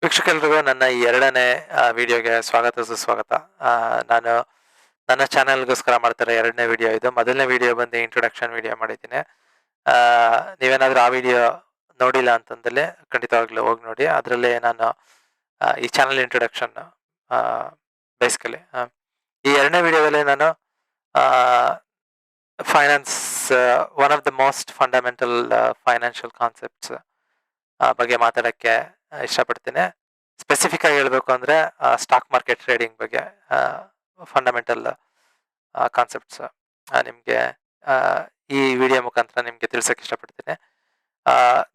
ವೀಕ್ಷಕರೆಲ್ಲರಿಗೂ ನನ್ನ ಈ ಎರಡನೇ ವಿಡಿಯೋಗೆ ಸ್ವಾಗತ ಸುಸ್ವಾಗತ. ನಾನು ನನ್ನ ಚಾನೆಲ್ಗೋಸ್ಕರ ಮಾಡ್ತಿರೋ ಎರಡನೇ ವಿಡಿಯೋ ಇದು. ಮೊದಲನೇ ವಿಡಿಯೋ ಬಂದು ಇಂಟ್ರೊಡಕ್ಷನ್ ವಿಡಿಯೋ ಮಾಡಿದ್ದೀನಿ. ನೀವೇನಾದ್ರೂ ಆ ವಿಡಿಯೋ ನೋಡಿಲ್ಲ ಅಂತಂದಲ್ಲಿ ಖಂಡಿತವಾಗ್ಲೂ ಹೋಗಿ ನೋಡಿ. ಅದರಲ್ಲಿ ನಾನು ಈ ಚಾನೆಲ್ ಇಂಟ್ರೊಡಕ್ಷನ್ ಬೇಸಿಕಲಿ ಈ ಎರಡನೇ ವಿಡಿಯೋದಲ್ಲಿ ನಾನು finance one of the most fundamental financial concepts ಬಗ್ಗೆ ಮಾತಾಡಕ್ಕೆ ಇಷ್ಟಪಡ್ತೀನಿ. ಸ್ಪೆಸಿಫಿಕ್ ಆಗಿ ಹೇಳ್ಬೇಕು ಅಂದ್ರೆ ಸ್ಟಾಕ್ ಮಾರ್ಕೆಟ್ ಟ್ರೇಡಿಂಗ್ ಬಗ್ಗೆ ಫಂಡಮೆಂಟಲ್ ಕಾನ್ಸೆಪ್ಟ್ಸ್ ನಿಮ್ಗೆ ಈ ವಿಡಿಯೋ ಮುಖಾಂತರ ನಿಮ್ಗೆ ತಿಳ್ಸಕ್ ಇಷ್ಟಪಡ್ತೀನಿ.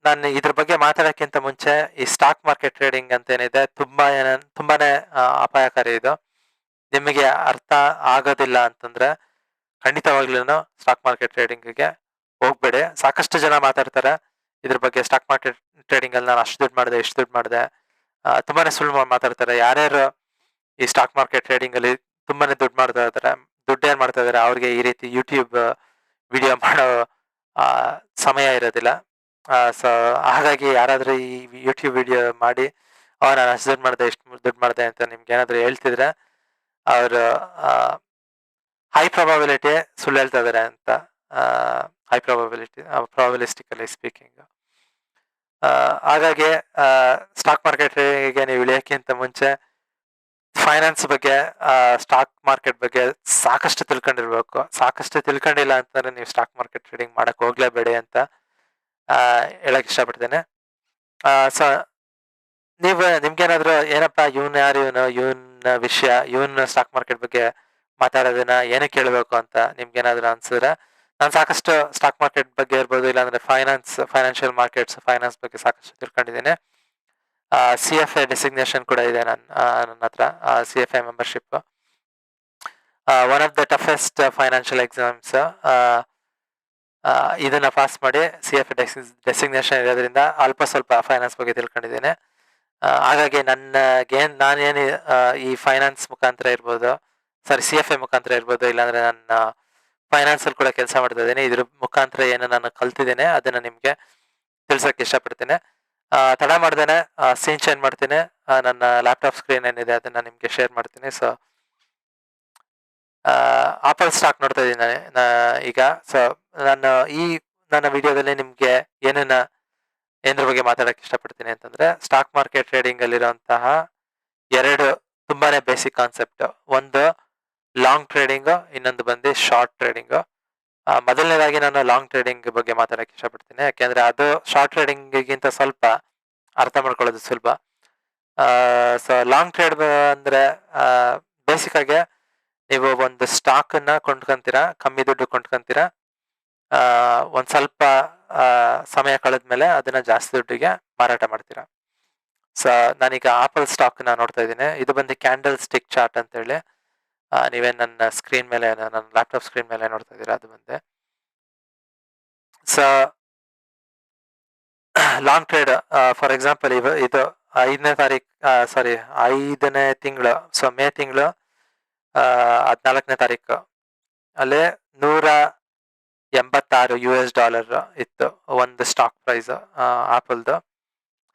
ನಾನು ಇದ್ರ ಬಗ್ಗೆ ಮಾತಾಡೋಕ್ಕಿಂತ ಮುಂಚೆ ಈ ಸ್ಟಾಕ್ ಮಾರ್ಕೆಟ್ ಟ್ರೇಡಿಂಗ್ ಅಂತ ಏನಿದೆ ತುಂಬಾನೇ ಅಪಾಯಕಾರಿ. ಇದು ನಿಮಗೆ ಅರ್ಥ ಆಗೋದಿಲ್ಲ ಅಂತಂದ್ರೆ ಖಂಡಿತವಾಗ್ಲೂ ಸ್ಟಾಕ್ ಮಾರ್ಕೆಟ್ ಟ್ರೇಡಿಂಗ್ಗೆ ಹೋಗ್ಬೇಡಿ. ಸಾಕಷ್ಟು ಜನ ಮಾತಾಡ್ತಾರೆ ಇದ್ರ ಬಗ್ಗೆ. ಸ್ಟಾಕ್ ಮಾರ್ಕೆಟ್ ಟ್ರೇಡಿಂಗ್ ಅಲ್ಲಿ ನಾನು ಅಷ್ಟು ದುಡ್ಡು ಮಾಡಿದೆ, ಇಷ್ಟು ದುಡ್ಡು ಮಾಡಿದೆ, ತುಂಬಾನೇ ಸುಳ್ಳು ಮಾತಾಡ್ತಾರೆ. ಯಾರ್ಯಾರು ಈ ಸ್ಟಾಕ್ ಮಾರ್ಕೆಟ್ ಟ್ರೇಡಿಂಗ್ ಅಲ್ಲಿ ತುಂಬಾನೇ ದುಡ್ಡು ಮಾಡ್ತಾ ಇದಾರೆ, ದುಡ್ಡು ಏನ್ ಮಾಡ್ತಾ ಇದಾರೆ, ಅವ್ರಿಗೆ ಈ ರೀತಿ ಯೂಟ್ಯೂಬ್ ವಿಡಿಯೋ ಮಾಡೋ ಸಮಯ ಇರೋದಿಲ್ಲ. ಸೊ ಹಾಗಾಗಿ ಯಾರಾದ್ರೂ ಈ ಯೂಟ್ಯೂಬ್ ವಿಡಿಯೋ ಮಾಡಿ ನಾನು ಅಷ್ಟು ದುಡ್ಡು ಮಾಡಿದೆ, ಇಷ್ಟು ದುಡ್ಡು ಮಾಡಿದೆ ಅಂತ ನಿಮ್ಗೆ ಏನಾದ್ರು ಹೇಳ್ತಿದ್ರೆ ಅವರು ಹೈ ಪ್ರೊಬಬಿಲಿಟಿ ಸುಳ್ಳು ಹೇಳ್ತಾ ಇದಾರೆ ಅಂತ. High probabilistically speaking. ಹಾಗಾಗಿ ಸ್ಟಾಕ್ ಮಾರ್ಕೆಟ್ಗೆ ನೀವು ಇಳಿಯೋಕ್ಕಿಂತ ಮುಂಚೆ ಫೈನಾನ್ಸ್ ಬಗ್ಗೆ, ಸ್ಟಾಕ್ ಮಾರ್ಕೆಟ್ ಬಗ್ಗೆ ಸಾಕಷ್ಟು ತಿಳ್ಕೊಂಡಿರ್ಬೇಕು. ಸಾಕಷ್ಟು ತಿಳ್ಕೊಂಡಿಲ್ಲ ಅಂತಂದ್ರೆ ನೀವು ಸ್ಟಾಕ್ ಮಾರ್ಕೆಟ್ ಟ್ರೇಡಿಂಗ್ ಮಾಡಕ್ ಹೋಗ್ಲೇಬೇಡಿ ಅಂತ ಹೇಳಕ್ ಇಷ್ಟಪಡ್ತೇನೆ. ಸೊ ನಿಮ್ಗೇನಾದ್ರು ಏನಪ್ಪಾ ಇವನ್ ವಿಷಯ, ಇವನ್ ಸ್ಟಾಕ್ ಮಾರ್ಕೆಟ್ ಬಗ್ಗೆ ಮಾತಾಡೋದನ್ನ ಏನಕ್ಕೆ ಕೇಳಬೇಕು ಅಂತ ನಿಮ್ಗೇನಾದ್ರು ಅನ್ಸಿದ್ರೆ, ನಾನು ಸಾಕಷ್ಟು ಸ್ಟಾಕ್ ಮಾರ್ಕೆಟ್ ಬಗ್ಗೆ ಇರ್ಬೋದು, ಇಲ್ಲಾಂದ್ರೆ ಫೈನಾನ್ಷಿಯಲ್ ಮಾರ್ಕೆಟ್ಸ್, ಫೈನಾನ್ಸ್ ಬಗ್ಗೆ ಸಾಕಷ್ಟು ತಿಳ್ಕೊಂಡಿದ್ದೀನಿ. CFA ಡೆಸಿಗ್ನೇಷನ್ ಕೂಡ ಇದೆ ನನ್ನ ಹತ್ರ. CFA membership one of the toughest financial exams. ಇದನ್ನ ಪಾಸ್ ಮಾಡಿ CFA ಡೆಸಿಗ್ನೇಷನ್ ಇರೋದ್ರಿಂದ ಅಲ್ಪ ಸ್ವಲ್ಪ ಫೈನಾನ್ಸ್ ಬಗ್ಗೆ ತಿಳ್ಕೊಂಡಿದ್ದೀನಿ. ಹಾಗಾಗಿ ನಾನೇನು ಈ ಫೈನಾನ್ಸ್ ಮುಖಾಂತರ ಇರ್ಬೋದು, CFA ಮುಖಾಂತರ ಇರ್ಬೋದು, ಇಲ್ಲಾಂದ್ರೆ ನನ್ನ ಫೈನಾನ್ಸ್ ಅಲ್ಲಿ ಕೂಡ ಕೆಲಸ ಮಾಡ್ತಾ ಇದ್ದೀನಿ. ಇದ್ರ ಮುಖಾಂತರ ಏನು ನಾನು ಕಲ್ತಿದ್ದೇನೆ ಅದನ್ನ ನಿಮ್ಗೆ ತಿಳ್ಸಕ್ ಇಷ್ಟಪಡ್ತೀನಿ. ತಡ ಮಾಡ್ದೇನೆ ಸೀನ್ ಚೇಂಜ್ ಮಾಡ್ತೀನಿ. ನನ್ನ ಲ್ಯಾಪ್ಟಾಪ್ ಸ್ಕ್ರೀನ್ ಏನಿದೆ ಅದನ್ನ ನಿಮ್ಗೆ ಶೇರ್ ಮಾಡ್ತೀನಿ. ಸೊ ಆಪಲ್ ಸ್ಟಾಕ್ ನೋಡ್ತಾ ಇದ್ದೀನಿ ಈಗ. ಸೊ ನನ್ನ ವಿಡಿಯೋದಲ್ಲಿ ನಿಮ್ಗೆ ಏನ್ರ ಬಗ್ಗೆ ಮಾತಾಡಕ್ ಇಷ್ಟಪಡ್ತೀನಿ ಅಂತಂದ್ರೆ, ಸ್ಟಾಕ್ ಮಾರ್ಕೆಟ್ ಟ್ರೇಡಿಂಗ್ ಅಲ್ಲಿರುವಂತಹ ಎರಡು ತುಂಬಾನೇ ಬೇಸಿಕ್ ಕಾನ್ಸೆಪ್ಟ್. ಒಂದು ಲಾಂಗ್ ಟ್ರೇಡಿಂಗ್, ಇನ್ನೊಂದು ಬಂದು ಶಾರ್ಟ್ ಟ್ರೇಡಿಂಗ್. ಮೊದಲನೇದಾಗಿ ನಾನು ಲಾಂಗ್ ಟ್ರೇಡಿಂಗ್ ಬಗ್ಗೆ ಮಾತಾಡಕ್ಕೆ ಇಷ್ಟಪಡ್ತೀನಿ, ಯಾಕೆಂದ್ರೆ ಅದು ಶಾರ್ಟ್ ಟ್ರೇಡಿಂಗ್ಗಿಂತ ಸ್ವಲ್ಪ ಅರ್ಥ ಮಾಡ್ಕೊಳ್ಳೋದು ಸುಲಭ. ಸೊ ಲಾಂಗ್ ಟ್ರೇಡ್ ಅಂದ್ರೆ ಬೇಸಿಕ್ ಆಗಿ ನೀವು ಒಂದು ಸ್ಟಾಕ್ ಅನ್ನ ಕೊಂಡ್ಕೊಂತೀರಾ, ಕಮ್ಮಿ ದುಡ್ಡು ಕೊಂಡ್ಕೊಂತೀರಾ. ಒಂದ್ ಸ್ವಲ್ಪ ಸಮಯ ಕಳೆದ್ಮೇಲೆ ಅದನ್ನ ಜಾಸ್ತಿ ದುಡ್ಡಿಗೆ ಮಾರಾಟ ಮಾಡ್ತೀರಾ. ಸೊ ನಾನೀಗ ಆಪಲ್ ಸ್ಟಾಕ್ ನ ನೋಡ್ತಾ ಇದ್ದೀನಿ. ಇದು ಬಂದು ಕ್ಯಾಂಡಲ್ ಸ್ಟಿಕ್ ಚಾರ್ಟ್ ಅಂತ ಹೇಳಿ. ನೀವೇನ್ ನನ್ನ ಸ್ಕ್ರೀನ್ ಮೇಲೆ, ನನ್ನ ಲ್ಯಾಪ್ಟಾಪ್ ಸ್ಕ್ರೀನ್ ಮೇಲೆ ನೋಡ್ತಾ ಇದ್ದೀರಾ, ಅದು ಬಂದೆ. So long trade, for example ಇದು 5ನೇ ತಿಂಗಳು, ಸೊ ಮೇ ತಿಂಗಳು 14ನೇ ತಾರೀಕು ಅಲ್ಲಿ $186 ಇತ್ತು ಒಂದು ಸ್ಟಾಕ್ ಪ್ರೈಸ್ ಆಪಲ್ದು.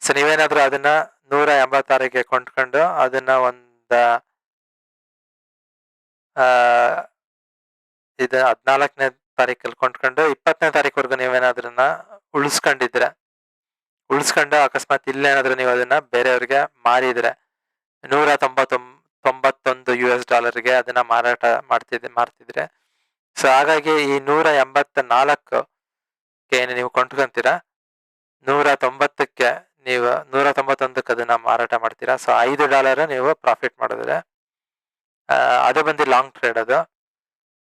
ಸೊ ನೀವೇನಾದ್ರೂ ಅದನ್ನ 186ಗೆ ಕೊಂಡ್ಕೊಂಡು ಅದನ್ನ ಇದು 14ನೇ ತಾರೀಕಲ್ಲಿ ಕೊಂಡ್ಕೊಂಡು 20ನೇ ತಾರೀಕುವರೆಗೂ ನೀವೇನಾದ್ರನ್ನ ಉಳಿಸ್ಕೊಂಡು ಅಕಸ್ಮಾತ್ ಇಲ್ಲೇನಾದ್ರೂ ನೀವು ಅದನ್ನ ಬೇರೆಯವ್ರಿಗೆ ಮಾರಿದ್ರೆ $191 ಅದನ್ನ ಮಾರಾಟ ಮಾಡ್ತಿದ್ರೆ. ಸೊ ಹಾಗಾಗಿ ಈ 184ಗೆ ನೀವು ಕೊಂಡ್ಕೊಂತೀರಾ, 190ಕ್ಕೆ ನೀವು 191ಕ್ಕೆ ಅದನ್ನ ಮಾರಾಟ ಮಾಡ್ತೀರಾ. ಸೊ $5 ನೀವು ಪ್ರಾಫಿಟ್ ಮಾಡಿದ್ರೆ ಅದು ಬಂದು ಲಾಂಗ್ ಟ್ರೇಡ್ ಅದು.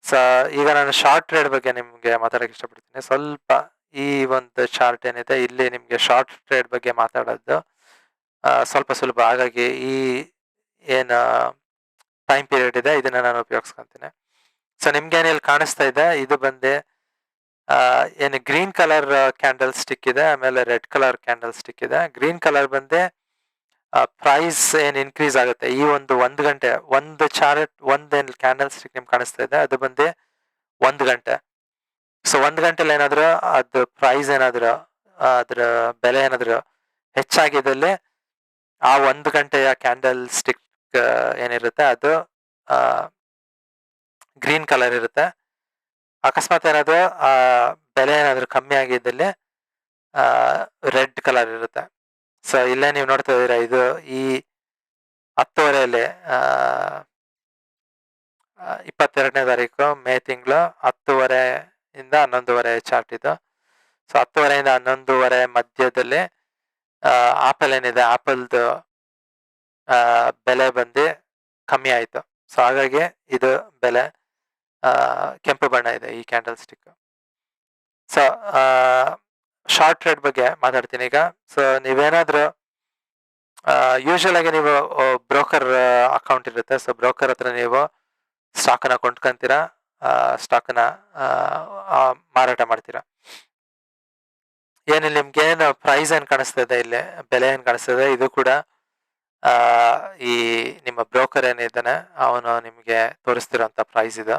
ಸೊ ಈಗ ನಾನು ಶಾರ್ಟ್ ಟ್ರೇಡ್ ಬಗ್ಗೆ ನಿಮ್ಗೆ ಮಾತಾಡಕ್ಕೆ ಇಷ್ಟಪಡ್ತೀನಿ. ಸ್ವಲ್ಪ ಈ ಒಂದು ಚಾರ್ಟ್ ಏನಿದೆ ಇಲ್ಲಿ ನಿಮ್ಗೆ ಶಾರ್ಟ್ ಟ್ರೇಡ್ ಬಗ್ಗೆ ಮಾತಾಡೋದು ಸ್ವಲ್ಪ ಸುಲಭ. ಹಾಗಾಗಿ ಈ ಏನು ಟೈಮ್ ಪೀರಿಯಡ್ ಇದೆ ಇದನ್ನ ನಾನು ಉಪಯೋಗಿಸ್ಕೊಂತೀನಿ. ಸೊ ನಿಮ್ಗೆ ಏನಿಲ್ಲಿ ಕಾಣಿಸ್ತಾ ಇದೆ, ಇದು ಬಂದು ಏನು ಗ್ರೀನ್ ಕಲರ್ ಕ್ಯಾಂಡಲ್ ಸ್ಟಿಕ್ ಇದೆ, ಆಮೇಲೆ ರೆಡ್ ಕಲರ್ ಕ್ಯಾಂಡಲ್ ಸ್ಟಿಕ್ ಇದೆ. ಗ್ರೀನ್ ಕಲರ್ ಬಂದು ಪ್ರೈಸ್ ಏನ್ ಇನ್ಕ್ರೀಸ್ ಆಗುತ್ತೆ ಈ ಒಂದು ಗಂಟೆ, ಒಂದು ಚಾರ್ಟ್, ಒಂದೇನು ಕ್ಯಾಂಡಲ್ ಸ್ಟಿಕ್ ನಿಮ್ಗೆ ಕಾಣಿಸ್ತಾ ಇದೆ ಅದು ಬಂದು 1 ಗಂಟೆ. ಸೊ 1 ಗಂಟೆಲಿ ಏನಾದ್ರು ಅದು ಪ್ರೈಸ್ ಏನಾದ್ರು ಅದ್ರ ಬೆಲೆ ಏನಾದ್ರು ಹೆಚ್ಚಾಗಿದ್ದಲ್ಲಿ ಆ 1 ಗಂಟೆಯ ಕ್ಯಾಂಡಲ್ ಸ್ಟಿಕ್ ಏನಿರುತ್ತೆ ಅದು ಗ್ರೀನ್ ಕಲರ್ ಇರುತ್ತೆ. ಅಕಸ್ಮಾತ್ ಏನಾದ್ರು ಬೆಲೆ ಏನಾದ್ರು ಕಮ್ಮಿ ಆಗಿದ್ದಲ್ಲಿ ರೆಡ್ ಕಲರ್ ಇರುತ್ತೆ. ಸೊ ಇಲ್ಲೇ ನೀವು ನೋಡ್ತಾ ಇದ್ದೀರಾ, ಇದು ಈ 10:30 22ನೇ ತಾರೀಕು ಮೇ ತಿಂಗಳು 10:30 ಇಂದ 11:30 ಚಾರ್ಟ್ ಇದು. ಸೊ 10:30 ಇಂದ 11:30 ಮಧ್ಯದಲ್ಲಿ ಆಪಲ್ ಏನಿದೆ, ಆಪಲ್ದು ಬೆಲೆ ಬಂದು ಕಮ್ಮಿ ಆಯ್ತು. ಸೊ ಹಾಗಾಗಿ ಇದು ಬೆಲೆ ಕೆಂಪು ಬಣ್ಣ ಇದೆ ಈ candle stick. So short trade ಬಗ್ಗೆ ಮಾತಾಡ್ತೀನಿ ಈಗ. ಸೊ ನೀವೇನಾದ್ರೂ ಯೂಶುವಲ್ ಆಗಿ ನೀವು ಬ್ರೋಕರ್ ಅಕೌಂಟ್ ಇರುತ್ತೆ. ಸೊ ಬ್ರೋಕರ್ ಹತ್ರ ನೀವು ಸ್ಟಾಕ್ನ ಕೊಂಡ್ಕೊಂತೀರಾ, ಸ್ಟಾಕ್ನ ಮಾರಾಟ ಮಾಡ್ತೀರಾ. ಏನಿಲ್ಲ, ನಿಮ್ಗೆ ಏನು ಪ್ರೈಸ್ ಏನ್ ಕಾಣಿಸ್ತದೆ, ಇಲ್ಲಿ ಬೆಲೆ ಏನ್ ಕಾಣಿಸ್ತದೆ, ಇದು ಕೂಡ ಈ ನಿಮ್ಮ ಬ್ರೋಕರ್ ಏನಿದ್ದಾನೆ ಅವನು ನಿಮ್ಗೆ ತೋರಿಸ್ತಿರೋಂಥ ಪ್ರೈಸ್ ಇದು.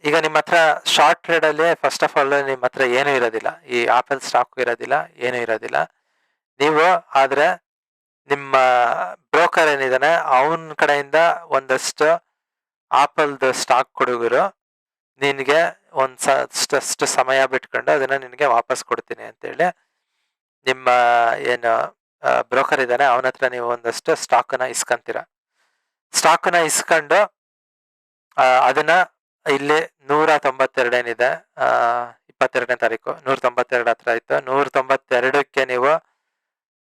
ಈಗ ನಿಮ್ಮ ಹತ್ರ ಶಾರ್ಟ್ ಟ್ರೇಡ್ ಅಲ್ಲಿ ಫಸ್ಟ್ ಆಫ್ ಆಲ್ ನಿಮ್ಮ ಹತ್ರ ಏನೂ ಇರೋದಿಲ್ಲ, ಈ ಆಪಲ್ ಸ್ಟಾಕ್ ಇರೋದಿಲ್ಲ, ಏನೂ ಇರೋದಿಲ್ಲ. ನೀವು ಆದ್ರೆ ನಿಮ್ಮ ಬ್ರೋಕರ್ ಏನಿದ್ದಾನೆ ಅವನ ಕಡೆಯಿಂದ ಒಂದಷ್ಟು ಆಪಲ್ದು ಸ್ಟಾಕ್ ಕೊಡುಗರು ನಿನಗೆ ಅಷ್ಟು ಸಮಯ ಬಿಟ್ಕೊಂಡು ಅದನ್ನ ನಿನಗೆ ವಾಪಸ್ ಕೊಡ್ತೀನಿ ಅಂತೇಳಿ ನಿಮ್ಮ ಏನು ಬ್ರೋಕರ್ ಇದ್ದಾನೆ ಅವನ ಹತ್ರ ನೀವು ಒಂದಷ್ಟು ಸ್ಟಾಕ್ನ ಇಸ್ಕೊಂತೀರ. ಸ್ಟಾಕ್ನ ಇಸ್ಕೊಂಡು ಅದನ್ನ ಇಲ್ಲಿ 192 ಏನಿದೆ, 22ನೇ ತಾರೀಕು 192 ಹತ್ರ ಆಯ್ತು. 192ಕ್ಕೆ ನೀವು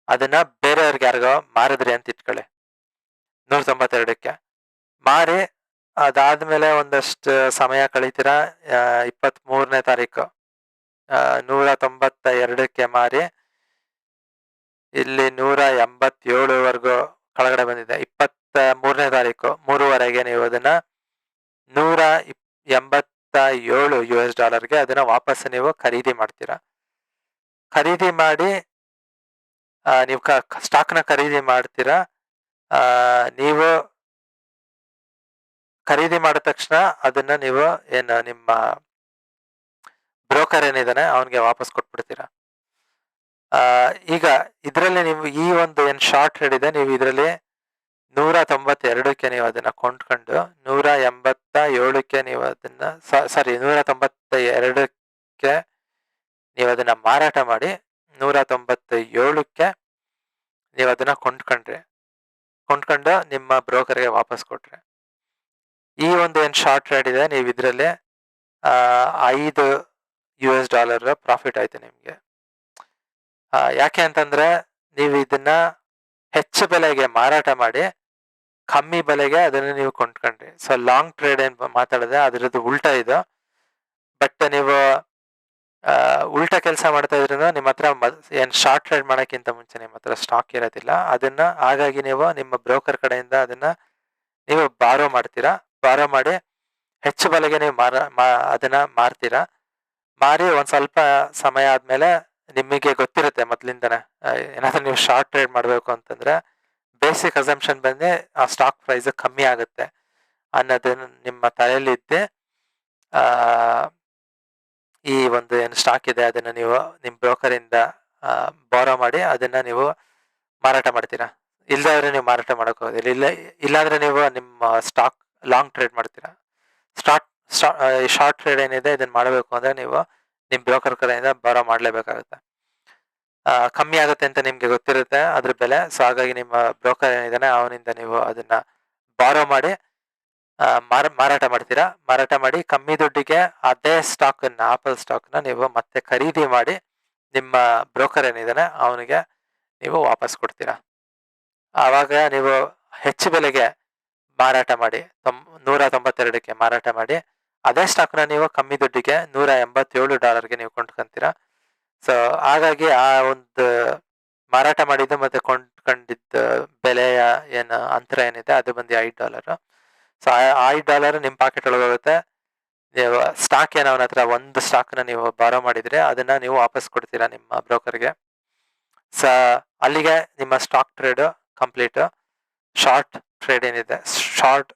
ಅದನ್ನ ಬೇರೆಯವ್ರಿಗೆ ಯಾರಿಗೋ ಮಾರಿದ್ರಿ ಅಂತ ಇಟ್ಕೊಳ್ಳಿ. 192ಕ್ಕೆ ಮಾರಿ ಅದಾದ್ಮೇಲೆ ಒಂದಷ್ಟು ಸಮಯ ಕಳೀತೀರಾ. 23ನೇ ತಾರೀಕು 192ಕ್ಕೆ ಮಾರಿ ಇಲ್ಲಿ 187ವರೆಗೂ ಕೆಳಗಡೆ ಬಂದಿದೆ. 23ನೇ ತಾರೀಕು 3:30ಗೆ ನೀವು ಅದನ್ನ $187 ಅದನ್ನ ವಾಪಸ್ ನೀವು ಖರೀದಿ ಮಾಡ್ತೀರಾ. ಖರೀದಿ ಮಾಡಿ ನೀವು ಸ್ಟಾಕ್ನ ಖರೀದಿ ಮಾಡ್ತೀರಾ. ನೀವು ಖರೀದಿ ಮಾಡಿದ ತಕ್ಷಣ ಅದನ್ನ ನೀವು ಏನು ನಿಮ್ಮ ಬ್ರೋಕರ್ ಏನಿದ್ದಾನೆ ಅವನಿಗೆ ವಾಪಸ್ ಕೊಟ್ಬಿಡ್ತೀರಾ. ಈಗ ಇದರಲ್ಲಿ ನೀವು ಈ ಒಂದು ಏನ್ ಶಾರ್ಟ್ ಟ್ರೇಡ್ ಇದೆ, ನೀವು ಇದರಲ್ಲಿ 192ಕ್ಕೆ ನೀವು ಅದನ್ನ ಕೊಂಡ್ಕೊಂಡು 187ಕ್ಕೆ ನೀವು ಅದನ್ನ 192ಕ್ಕೆ ನೀವು ಅದನ್ನ ಮಾರಾಟ ಮಾಡಿ 197ಕ್ಕೆ ನೀವು ಅದನ್ನ ಕೊಂಡ್ಕೊಂಡು ನಿಮ್ಮ ಬ್ರೋಕರ್ಗೆ ವಾಪಸ್ ಕೊಟ್ರೆ, ಈ ಒಂದು ಏನ್ ಶಾರ್ಟ್ ಟ್ರೇಡ್ ಇದೆ, ನೀವು ಇದರಲ್ಲಿ $5 ಪ್ರಾಫಿಟ್ ಆಯ್ತು ನಿಮ್ಗೆ. ಯಾಕೆ ಅಂತಂದ್ರೆ ನೀವು ಇದನ್ನ ಹೆಚ್ಚು ಬೆಲೆಗೆ ಮಾರಾಟ ಮಾಡಿ ಕಮ್ಮಿ ಬೆಲೆಗೆ ಅದನ್ನ ನೀವು ಕೊಂಡ್ಕೊಂಡ್ರಿ. ಸೊ ಲಾಂಗ್ ಟ್ರೇಡ್ ಏನ್ ಮಾತಾಡಿದೆ ಅದ್ರದ್ದು ಉಲ್ಟಾ ಇದು. ಬಟ್ ನೀವು ಉಲ್ಟಾ ಕೆಲಸ ಮಾಡ್ತಾ ಇದ್ರೂ ನಿಮ್ಮ ಹತ್ರ ಏನ್ ಶಾರ್ಟ್ ಟ್ರೇಡ್ ಮಾಡೋಕ್ಕಿಂತ ಮುಂಚೆ ನಿಮ್ಮ ಹತ್ರ ಸ್ಟಾಕ್ ಇರೋದಿಲ್ಲ. ಅದನ್ನ ಹಾಗಾಗಿ ನೀವು ನಿಮ್ಮ ಬ್ರೋಕರ್ ಕಡೆಯಿಂದ ಅದನ್ನ ನೀವು ಬಾರೋ ಮಾಡ್ತೀರಾ. ಬಾರೋ ಮಾಡಿ ಹೆಚ್ಚು ಬೆಲೆಗೆ ನೀವು ಅದನ್ನ ಮಾರ್ತೀರಾ. ಮಾರಿ ಒಂದ್ ಸ್ವಲ್ಪ ಸಮಯ ಆದ್ಮೇಲೆ ನಿಮಗೆ ಗೊತ್ತಿರುತ್ತೆ ಮೊದ್ಲಿಂದನೇ, ಏನಾದ್ರೂ ನೀವು ಶಾರ್ಟ್ ಟ್ರೇಡ್ ಮಾಡ್ಬೇಕು ಅಂತಂದ್ರೆ ಬೇಸಿಕ್ ಅಸಂಪ್ಷನ್ ಬಂದು ಆ ಸ್ಟಾಕ್ ಪ್ರೈಸ್ ಕಮ್ಮಿ ಆಗುತ್ತೆ ಅನ್ನೋದನ್ನ ನಿಮ್ಮ ತಲೆಯಲ್ಲಿ ಇದ್ದೆ ಈ ಒಂದು ಏನು ಸ್ಟಾಕ್ ಇದೆ ಅದನ್ನ ನೀವು ನಿಮ್ ಬ್ರೋಕರ್ ಇಂದ ಬಾರೋ ಮಾಡಿ ಅದನ್ನ ನೀವು ಮಾರಾಟ ಮಾಡ್ತೀರಾ. ಇಲ್ದಾದ್ರೆ ನೀವು ಮಾರಾಟ ಮಾಡಕ್ ಹೋಗೋದಿಲ್ಲ. ಇಲ್ಲಾಂದ್ರೆ ನೀವು ನಿಮ್ಮ ಸ್ಟಾಕ್ ಲಾಂಗ್ ಟ್ರೇಡ್ ಮಾಡ್ತೀರಾ. ಶಾರ್ಟ್ ಟ್ರೇಡ್ ಏನಿದೆ ಇದನ್ನ ಮಾಡಬೇಕು ಅಂದ್ರೆ ನೀವು ನಿಮ್ ಬ್ರೋಕರ್ ಕಡೆಯಿಂದ ಬಾರೋ ಮಾಡ್ಲೇಬೇಕಾಗುತ್ತೆ. ಕಮ್ಮಿ ಆಗುತ್ತೆ ಅಂತ ನಿಮ್ಗೆ ಗೊತ್ತಿರುತ್ತೆ ಅದ್ರ ಬೆಲೆ. ಸೊ ಹಾಗಾಗಿ ನಿಮ್ಮ ಬ್ರೋಕರ್ ಏನಿದಾನೆ ಅವನಿಂದ ನೀವು ಅದನ್ನ ಬಾರೋ ಮಾಡಿ ಮಾರಾಟ ಮಾಡ್ತೀರಾ. ಮಾರಾಟ ಮಾಡಿ ಕಮ್ಮಿ ದುಡ್ಡಿಗೆ ಅದೇ ಸ್ಟಾಕ್ನ ಆಪಲ್ ಸ್ಟಾಕ್ನ ನೀವು ಮತ್ತೆ ಖರೀದಿ ಮಾಡಿ ನಿಮ್ಮ ಬ್ರೋಕರ್ ಏನಿದಾನೆ ಅವನಿಗೆ ನೀವು ವಾಪಸ್ ಕೊಡ್ತೀರಾ. ಆವಾಗ ನೀವು ಹೆಚ್ಚು ಬೆಲೆಗೆ ಮಾರಾಟ ಮಾಡಿ 192ಕ್ಕೆ ಮಾರಾಟ ಮಾಡಿ ಅದೇ ಸ್ಟಾಕ್ನ ನೀವು ಕಮ್ಮಿ ದುಡ್ಡಿಗೆ $187ಗೆ ನೀವು ಕೊಂಡ್ಕೊಂತೀರಾ. ಸೊ ಹಾಗಾಗಿ ಆ ಒಂದು ಮಾರಾಟ ಮಾಡಿದ್ದು ಮತ್ತೆ ಕೊಂಡ್ಕೊಂಡಿದ್ದ ಬೆಲೆಯ ಏನು ಅಂತರ ಏನಿದೆ ಅದು ಬಂದು $5. ಸೊ $5 ನಿಮ್ ಪಾಕೆಟ್ ಒಳಗೆ ಹೋಗುತ್ತೆ. ನೀವು ಸ್ಟಾಕ್ ಏನೋ ಅವನ ಹತ್ರ ಒಂದು ಸ್ಟಾಕ್ನ ನೀವು ಬಾರೋ ಮಾಡಿದ್ರೆ ಅದನ್ನ ನೀವು ವಾಪಸ್ ಕೊಡ್ತೀರಾ ನಿಮ್ಮ ಬ್ರೋಕರ್ಗೆ. ಸೊ ಅಲ್ಲಿಗೆ ನಿಮ್ಮ stock trade complete. Short trade ಏನಿದೆ, ಶಾರ್ಟ್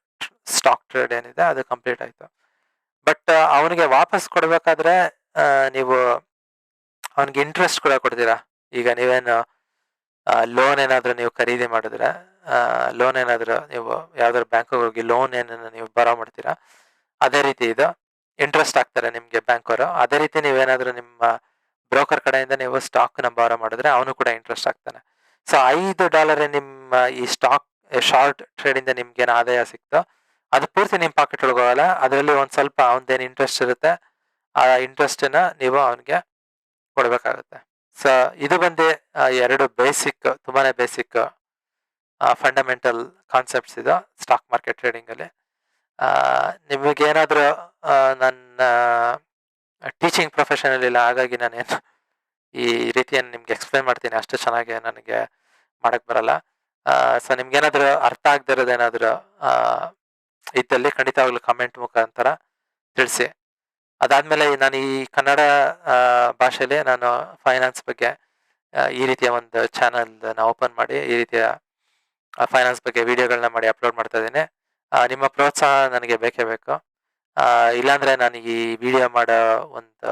ಸ್ಟಾಕ್ ಟ್ರೇಡ್ ಏನಿದೆ ಅದು ಕಂಪ್ಲೀಟ್ ಆಯ್ತು. ಬಟ್ ಅವನಿಗೆ ವಾಪಸ್ ಕೊಡ್ಬೇಕಾದ್ರೆ ನೀವು ಅವನಿಗೆ ಇಂಟ್ರೆಸ್ಟ್ ಕೂಡ ಕೊಡ್ತೀರಾ. ಈಗ ನೀವೇನು ಲೋನ್ ಏನಾದ್ರು ನೀವು ಖರೀದಿ ಮಾಡಿದ್ರೆ, ಲೋನ್ ಏನಾದ್ರು ನೀವು ಯಾವ್ದಾದ್ರು ಬ್ಯಾಂಕ್‌ಗೆ ಹೋಗಿ ಲೋನ್ ಏನನ್ನ ನೀವು ಬಾರೋ ಮಾಡ್ತೀರಾ, ಅದೇ ರೀತಿ ಇದು ಇಂಟ್ರೆಸ್ಟ್ ಹಾಕ್ತಾರೆ ನಿಮ್ಗೆ ಬ್ಯಾಂಕವ್ರು. ಅದೇ ರೀತಿ ನೀವೇನಾದ್ರು ನಿಮ್ಮ ಬ್ರೋಕರ್ ಕಡೆಯಿಂದ ನೀವು ಸ್ಟಾಕ್‌ನ ಬಾರೋ ಮಾಡಿದ್ರೆ ಅವನು ಕೂಡ ಇಂಟ್ರೆಸ್ಟ್ ಹಾಕ್ತಾನೆ. ಸೊ $5 ನಿಮ್ಮ ಈ ಶಾರ್ಟ್ ಟ್ರೇಡಿಂದ ನಿಮ್ಗೇನು ಆದಾಯ ಸಿಕ್ತೋ, ಅದು ಪೂರ್ತಿ ನಿಮ್ಮ ಪಾಕೆಟ್ ಒಳಗೆ ಹೋಗಲ್ಲ. ಅದರಲ್ಲಿ ಒಂದ್ ಸ್ವಲ್ಪ ಅವನ್ದೇನು ಇಂಟ್ರೆಸ್ಟ್ ಇರುತ್ತೆ, ಆ ಇಂಟ್ರೆಸ್ಟನ್ನ ನೀವು ಅವನಿಗೆ ಕೊಡ್ಬೇಕಾಗುತ್ತೆ. ಸೊ ಇದು ಬಂದು 2 ತುಂಬಾನೇ ಬೇಸಿಕ್ ಫಂಡಮೆಂಟಲ್ ಕಾನ್ಸೆಪ್ಟ್ಸ್ ಇದು ಸ್ಟಾಕ್ ಮಾರ್ಕೆಟ್ ಟ್ರೇಡಿಂಗಲ್ಲಿ. ನಿಮಗೇನಾದ್ರೂ ನನ್ನ ಟೀಚಿಂಗ್ ಪ್ರೊಫೆಷನಲ್ ಇಲ್ಲ, ಹಾಗಾಗಿ ನಾನೇನು ಈ ರೀತಿಯನ್ನು ನಿಮ್ಗೆ ಎಕ್ಸ್‌ಪ್ಲೇನ್ ಮಾಡ್ತೀನಿ, ಅಷ್ಟು ಚೆನ್ನಾಗಿ ನನಗೆ ಮಾಡಕ್ ಬರಲ್ಲ. ಸೊ ನಿಮ್ಗೇನಾದ್ರೂ ಅರ್ಥ ಆಗದೆ ಇರೋದೇನಾದ್ರೂ ಇದ್ದಲ್ಲಿ ಖಂಡಿತವಾಗ್ಲೂ ಕಮೆಂಟ್ ಮುಖಾಂತರ ತಿಳಿಸಿ. ಅದಾದ್ಮೇಲೆ ನಾನು ಈ ಕನ್ನಡ ಭಾಷೆಯಲ್ಲಿ ನಾನು ಫೈನಾನ್ಸ್ ಬಗ್ಗೆ ಈ ರೀತಿಯ ಒಂದು ಚಾನಲ್‌ನ ಓಪನ್ ಮಾಡಿ ಈ ರೀತಿಯ ಫೈನಾನ್ಸ್ ಬಗ್ಗೆ ವಿಡಿಯೋಗಳನ್ನ ಮಾಡಿ ಅಪ್ಲೋಡ್ ಮಾಡ್ತಾ ಇದ್ದೀನಿ. ನಿಮ್ಮ ಪ್ರೋತ್ಸಾಹ ನನಗೆ ಬೇಕೇ ಬೇಕು. ಇಲ್ಲಾಂದ್ರೆ ನಾನು ಈ ವಿಡಿಯೋ ಮಾಡೋ ಒಂದು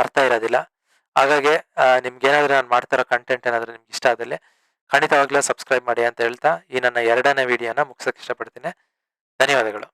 ಅರ್ಥ ಇರೋದಿಲ್ಲ. ಹಾಗಾಗಿ ನಿಮ್ಗೇನಾದ್ರೂ ನಾನು ಮಾಡ್ತಿರೋ ಕಂಟೆಂಟ್ ಏನಾದ್ರೂ ನಿಮ್ಗೆ ಇಷ್ಟ ಆದಲ್ಲಿ ಖಂಡಿತವಾಗ್ಲೂ ಸಬ್ಸ್ಕ್ರೈಬ್ ಮಾಡಿ ಅಂತ ಹೇಳ್ತಾ ಈ ನನ್ನ 2ನೇ ವಿಡಿಯೋನ ಮುಗಿಸೋಕೆ ಇಷ್ಟಪಡ್ತೀನಿ. ಧನ್ಯವಾದಗಳು.